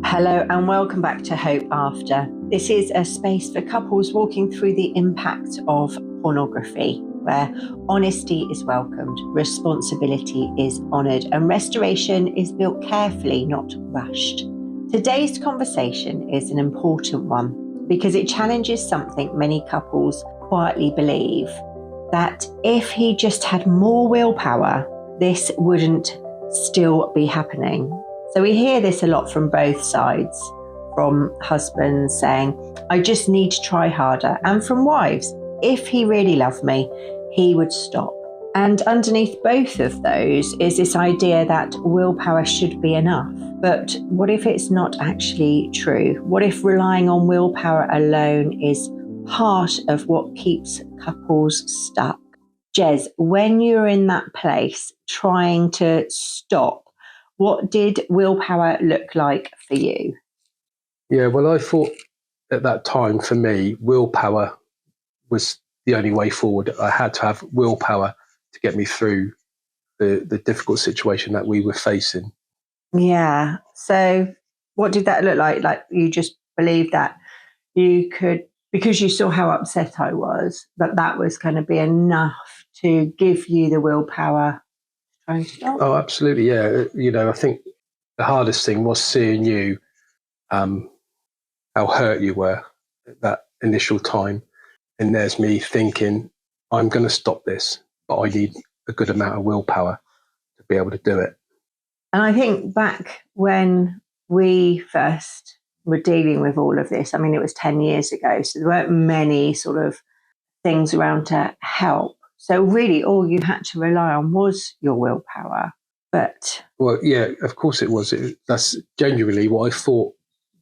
Hello and welcome back to Hope After. This is a space for couples walking through the impact of pornography, where honesty is welcomed, responsibility is honoured, and restoration is built carefully, not rushed. Today's conversation is an important one because it challenges something many couples quietly believe, that if he just had more willpower, this wouldn't still be happening. So we hear this a lot from both sides, from husbands saying, I just need to try harder, and from wives, if he really loved me, he would stop. And underneath both of those is this idea that willpower should be enough. But what if it's not actually true? What if relying on willpower alone is part of what keeps couples stuck? Jez, when you're in that place trying to stop, what did willpower look like for you? Yeah, well, I thought at that time, for me, willpower was the only way forward. I had to have willpower to get me through the difficult situation that we were facing. Yeah. So what did that look like? Like, you just believed that you could, because you saw how upset I was, that was going to be enough to give you the willpower. Oh, absolutely, yeah. I think the hardest thing was seeing you, how hurt you were at that initial time. And there's me thinking, I'm going to stop this, but I need a good amount of willpower to be able to do it. And I think back when we first were dealing with all of this, I mean, it was 10 years ago, so there weren't many sort of things around to help. So really all you had to rely on was your willpower. Well, yeah, of course it was. That's genuinely what I thought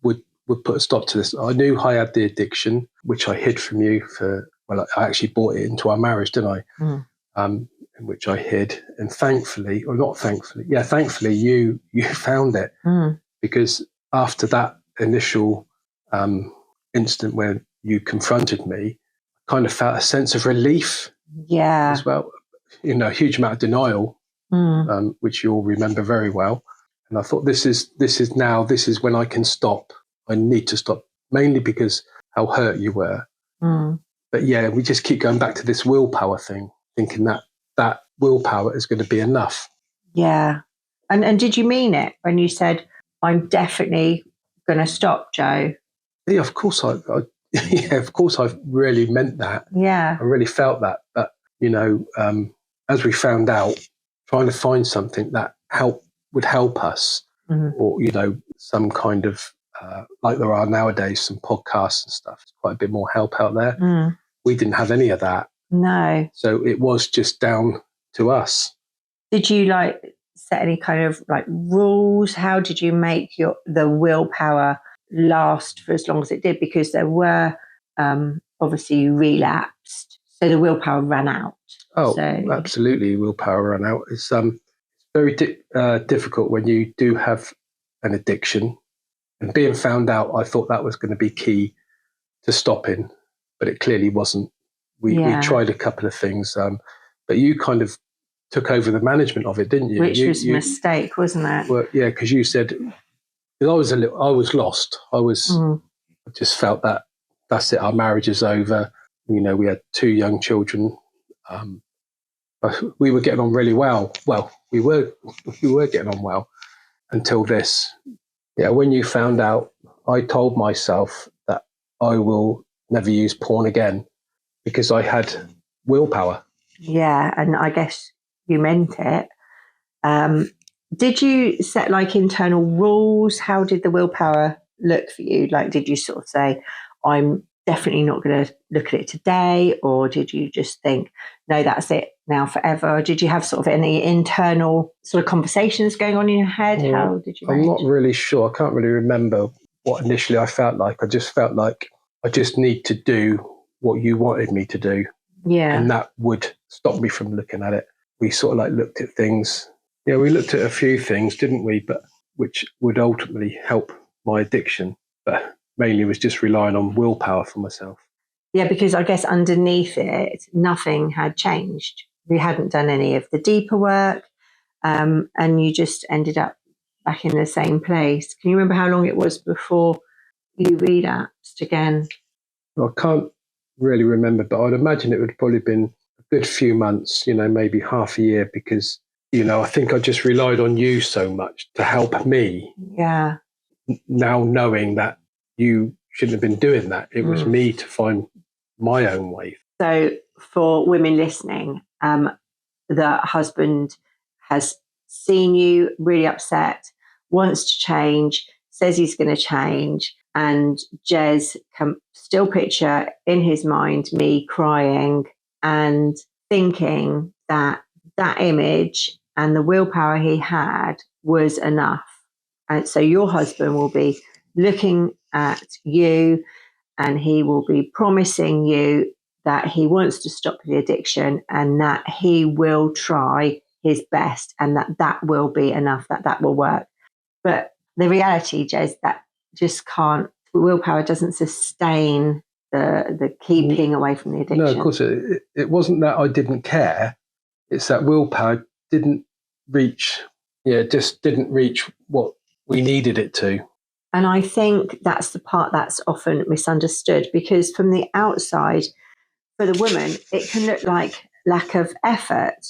would put a stop to this. I knew I had the addiction, which I hid from you I actually brought it into our marriage, didn't I? In which I hid. And thankfully you found it. Because after that initial incident when you confronted me, I kind of felt a sense of relief. Yeah. As well. A huge amount of denial. Which you all remember very well. And I thought, this is when I can stop. I need to stop, mainly because how hurt you were. But yeah, we just keep going back to this willpower thing, thinking that willpower is going to be enough. Yeah. And did you mean it when you said, I'm definitely going to stop, Joe? Yeah, of course I really meant that. Yeah. I really felt that. But, as we found out, trying to find something that would help us, or, some kind of, like there are nowadays, some podcasts and stuff, it's quite a bit more help out there. We didn't have any of that. No. So it was just down to us. Did you set any kind of rules? How did you make the willpower last for as long as it did? Because there were, obviously you relapsed, so the willpower ran out. Oh, absolutely. Willpower ran out. It's very difficult when you do have an addiction. And being found out, I thought that was going to be key to stopping, but it clearly wasn't. We tried a couple of things, but you kind of took over the management of it, didn't you? Which was a mistake, wasn't it? Well, yeah, because you said, I was lost. I just felt that that's it. Our marriage is over. We had 2 young children. We were getting on really well. Well, we were getting on well until this. Yeah, when you found out, I told myself that I will never use porn again because I had willpower. Yeah, and I guess you meant it. Did you set internal rules? How did the willpower look for you? Did you sort of say, I'm definitely not going to look at it today? Or did you just think, no, that's it now forever? Or did you have sort of any internal sort of conversations going on in your head? Yeah, how did you I'm not really sure. I can't really remember what initially I felt like. I just felt like I just need to do what you wanted me to do. Yeah. And that would stop me from looking at it. We sort of looked at things. Yeah, we looked at a few things, didn't we? But which would ultimately help my addiction. But mainly was just relying on willpower for myself. Yeah, because I guess underneath it, nothing had changed. We hadn't done any of the deeper work, and you just ended up back in the same place. Can you remember how long it was before you relapsed again? I can't really remember, but I'd imagine it would have probably been a good few months, maybe half a year, because, I think I just relied on you so much to help me. Yeah. Now knowing that you shouldn't have been doing that, it was me to find my own way. So for women listening, the husband has seen you really upset, wants to change, says he's going to change, and Jez can still picture in his mind me crying and thinking that image and the willpower he had was enough. And so your husband will be looking at you and he will be promising you that he wants to stop the addiction and that he will try his best and that will be enough, that will work. But the reality, Jez, that just can't, willpower doesn't sustain the keeping away from the addiction. No, of course, it wasn't that I didn't care. It's that willpower didn't reach, just didn't reach what we needed it to. And I think that's the part that's often misunderstood, because from the outside, for the woman, it can look like lack of effort.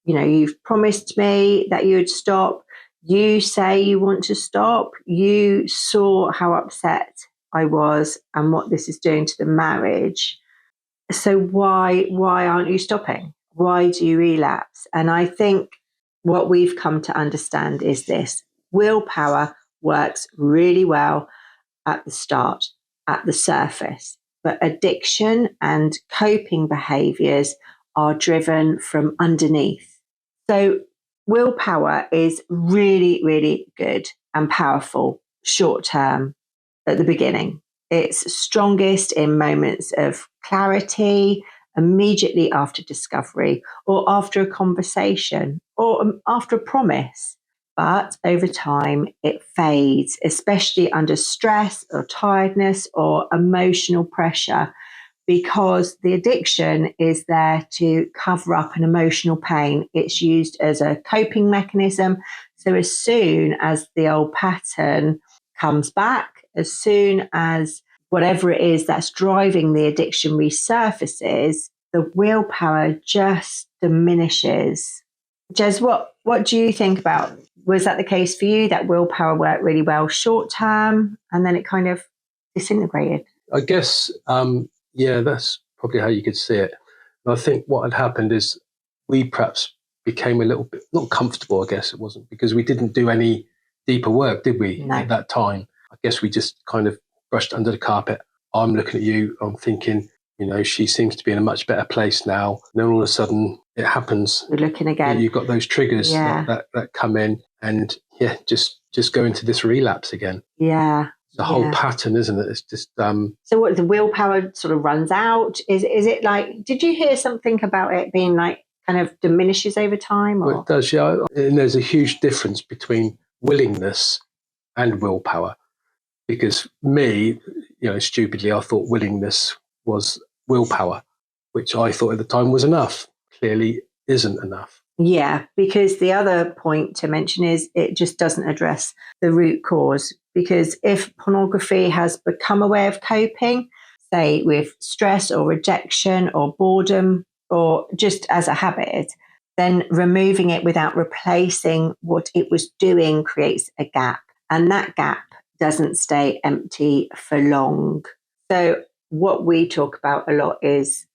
You've promised me that you would stop. You say you want to stop. You saw how upset I was and what this is doing to the marriage. So why aren't you stopping? Why do you relapse? And I think what we've come to understand is this: willpower works really well at the start, at the surface. But addiction and coping behaviours are driven from underneath. So willpower is really, really good and powerful short term at the beginning. It's strongest in moments of clarity, immediately after discovery, or after a conversation, or after a promise. But over time, it fades, especially under stress or tiredness or emotional pressure, because the addiction is there to cover up an emotional pain. It's used as a coping mechanism. So as soon as the old pattern comes back, as soon as whatever it is that's driving the addiction resurfaces, the willpower just diminishes. Jez, what do you think about? Was that the case for you, that willpower worked really well short term and then it kind of disintegrated? I guess, that's probably how you could see it. And I think what had happened is we perhaps became a little bit, not comfortable, I guess it wasn't, because we didn't do any deeper work, did we, at that time? I guess we just kind of brushed under the carpet. I'm looking at you, I'm thinking, she seems to be in a much better place now. And then all of a sudden it happens. We're looking again. You've got those triggers that come in and just go into this relapse again. Yeah. The whole pattern, isn't it? It's just So what, the willpower sort of runs out? Is it like, did you hear something about it being like kind of diminishes over time? Or? Well, it does, yeah. And there's a huge difference between willingness and willpower. Because me, stupidly, I thought willingness was willpower, which I thought at the time was enough. Clearly isn't enough. Yeah, because the other point to mention is it just doesn't address the root cause. Because if pornography has become a way of coping, say with stress or rejection or boredom or just as a habit, then removing it without replacing what it was doing creates a gap. And that gap doesn't stay empty for long. So what we talk about a lot is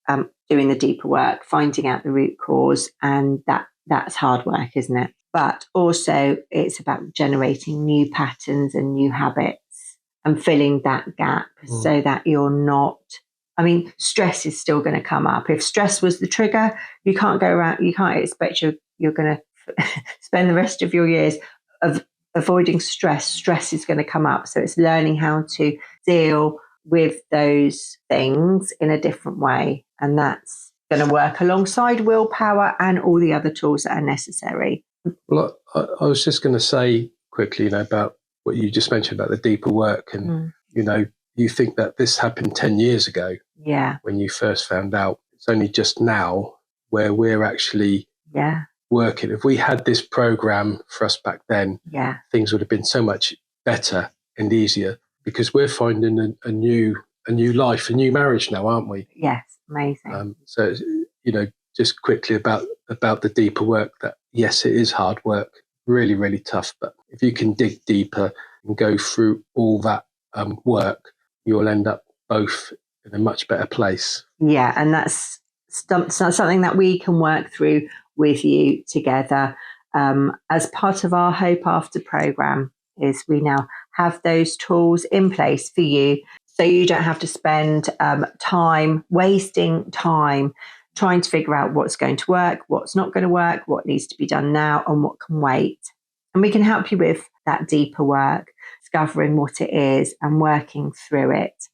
doing the deeper work, finding out the root cause, and that's hard work, isn't it? But also it's about generating new patterns and new habits and filling that gap so that you're not, stress is still going to come up. If stress was the trigger, you can't go around, you can't expect you're going to spend the rest of your years of avoiding stress. Stress is going to come up. So it's learning how to deal with those things in a different way. And that's going to work alongside willpower and all the other tools that are necessary. Well, I was just going to say quickly, about what you just mentioned about the deeper work. And, you think that this happened 10 years ago. Yeah. When you first found out. It's only just now where we're actually working. If we had this program for us back then, things would have been so much better and easier, because we're finding a new life, a new marriage now, aren't we? Yes, amazing. So, just quickly about the deeper work, that yes, it is hard work, really, really tough. But if you can dig deeper and go through all that work, you'll end up both in a much better place. Yeah, and that's something that we can work through with you together. As part of our Hope After program, is we now have those tools in place for you, so you don't have to spend wasting time trying to figure out what's going to work, what's not going to work, what needs to be done now, and what can wait. And we can help you with that deeper work, discovering what it is and working through it.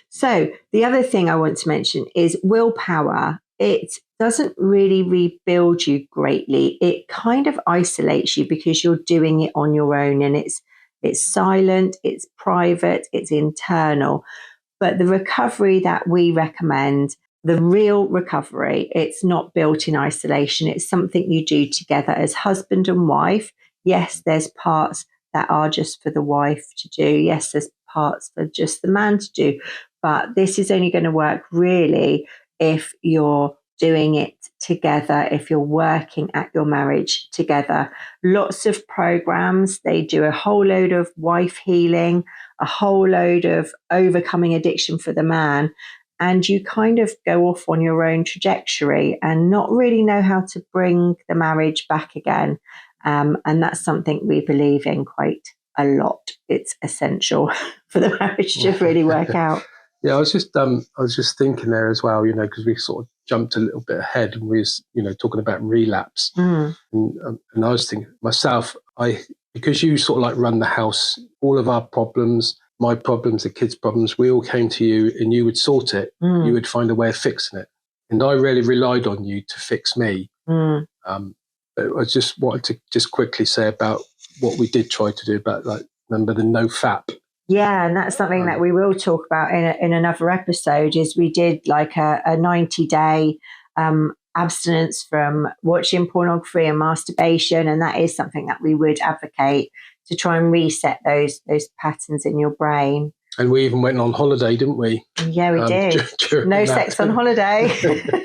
So the other thing I want to mention is willpower. It doesn't really rebuild you greatly. It kind of isolates you because you're doing it on your own, and it's silent, it's private, it's internal. But the recovery that we recommend, the real recovery, it's not built in isolation. It's something you do together as husband and wife. Yes, there's parts that are just for the wife to do. Yes, there's parts for just the man to do. But this is only going to work really if you're doing it together, if you're working at your marriage together. Lots of programs, they do a whole load of wife healing, a whole load of overcoming addiction for the man. And you kind of go off on your own trajectory and not really know how to bring the marriage back again. And that's something we believe in quite a lot. It's essential for the marriage to really work out. Yeah, I was just thinking there as well, because we sort of jumped a little bit ahead, and we was, talking about relapse. And I was thinking myself, because you sort of like run the house, all of our problems, my problems, the kids' problems, we all came to you and you would sort it. You would find a way of fixing it. And I really relied on you to fix me. I just wanted to just quickly say about what we did try to do about, remember the no fap. Yeah, and that's something that we will talk about in another episode. Is we did like a 90-day abstinence from watching pornography and masturbation, and that is something that we would advocate to try and reset those patterns in your brain. And we even went on holiday, didn't we? Yeah, we did. No sex on holiday.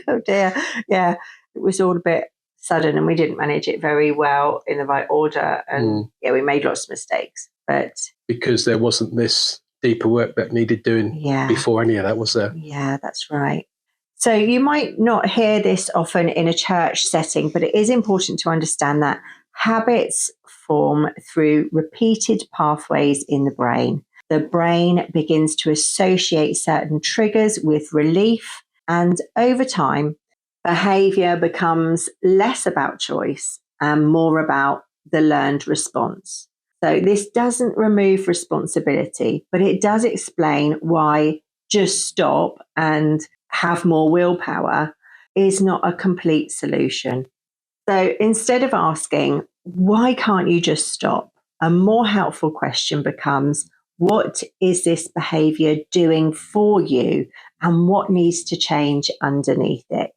Oh dear. Yeah, it was all a bit sudden, and we didn't manage it very well in the right order, and we made lots of mistakes. But because there wasn't this deeper work that needed doing before any of that was there. Yeah, that's right. So you might not hear this often in a church setting, but it is important to understand that habits form through repeated pathways in the brain. The brain begins to associate certain triggers with relief, and over time, behaviour becomes less about choice and more about the learned response. So this doesn't remove responsibility, but it does explain why just stop and have more willpower is not a complete solution. So instead of asking, why can't you just stop? A more helpful question becomes, what is this behaviour doing for you, and what needs to change underneath it?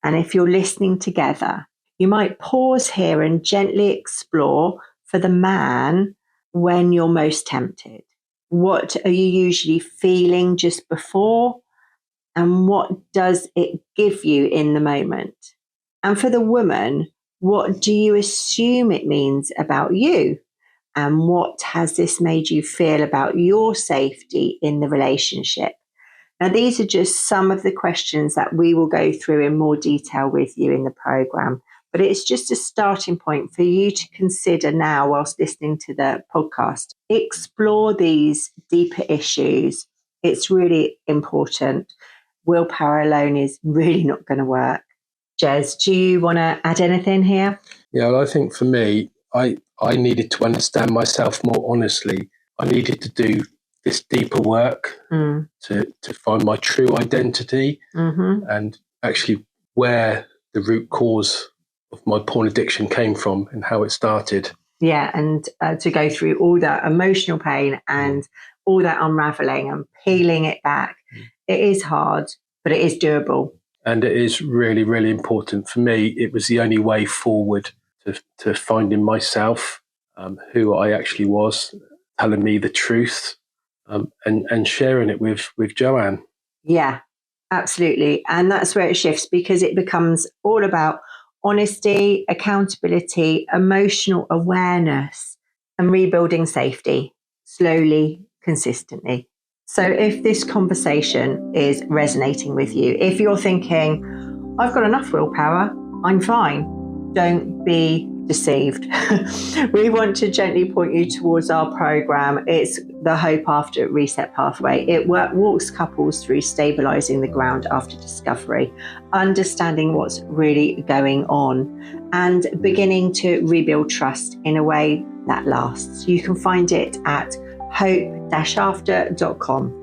And if you're listening together, you might pause here and gently explore for the man when you're most tempted. What are you usually feeling just before? And what does it give you in the moment? And for the woman, what do you assume it means about you? And what has this made you feel about your safety in the relationship? Now, these are just some of the questions that we will go through in more detail with you in the programme. But it's just a starting point for you to consider now whilst listening to the podcast. Explore these deeper issues. It's really important. Willpower alone is really not going to work. Jez, do you want to add anything here? Yeah, well, I think for me, I needed to understand myself more honestly. I needed to do this deeper work to find my true identity and actually where the root cause of my porn addiction came from and how it started. Yeah, and to go through all that emotional pain and all that unraveling and peeling it back. It is hard, but it is doable. And it is really, really important. For me, it was the only way forward to finding myself, who I actually was, telling me the truth, and sharing it with Joanne. Yeah, absolutely. And that's where it shifts, because it becomes all about honesty, accountability, emotional awareness, and rebuilding safety slowly, consistently. So if this conversation is resonating with you, if you're thinking, I've got enough willpower, I'm fine, don't be deceived. We want to gently point you towards our program. It's the Hope After Reset Pathway. It walks couples through stabilizing the ground after discovery, understanding what's really going on, and beginning to rebuild trust in a way that lasts. You can find it at hope-after.com.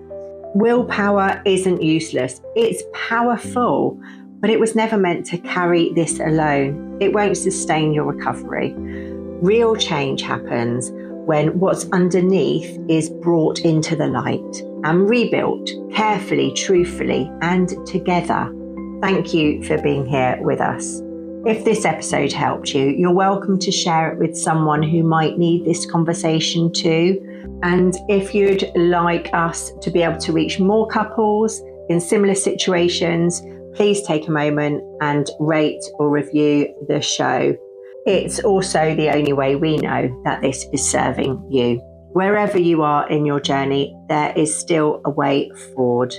Willpower isn't useless, it's powerful, but it was never meant to carry this alone. It won't sustain your recovery. Real change happens when what's underneath is brought into the light and rebuilt carefully, truthfully, and together. Thank you for being here with us. If this episode helped you, you're welcome to share it with someone who might need this conversation too. And if you'd like us to be able to reach more couples in similar situations, please take a moment and rate or review the show. It's also the only way we know that this is serving you. Wherever you are in your journey, there is still a way forward.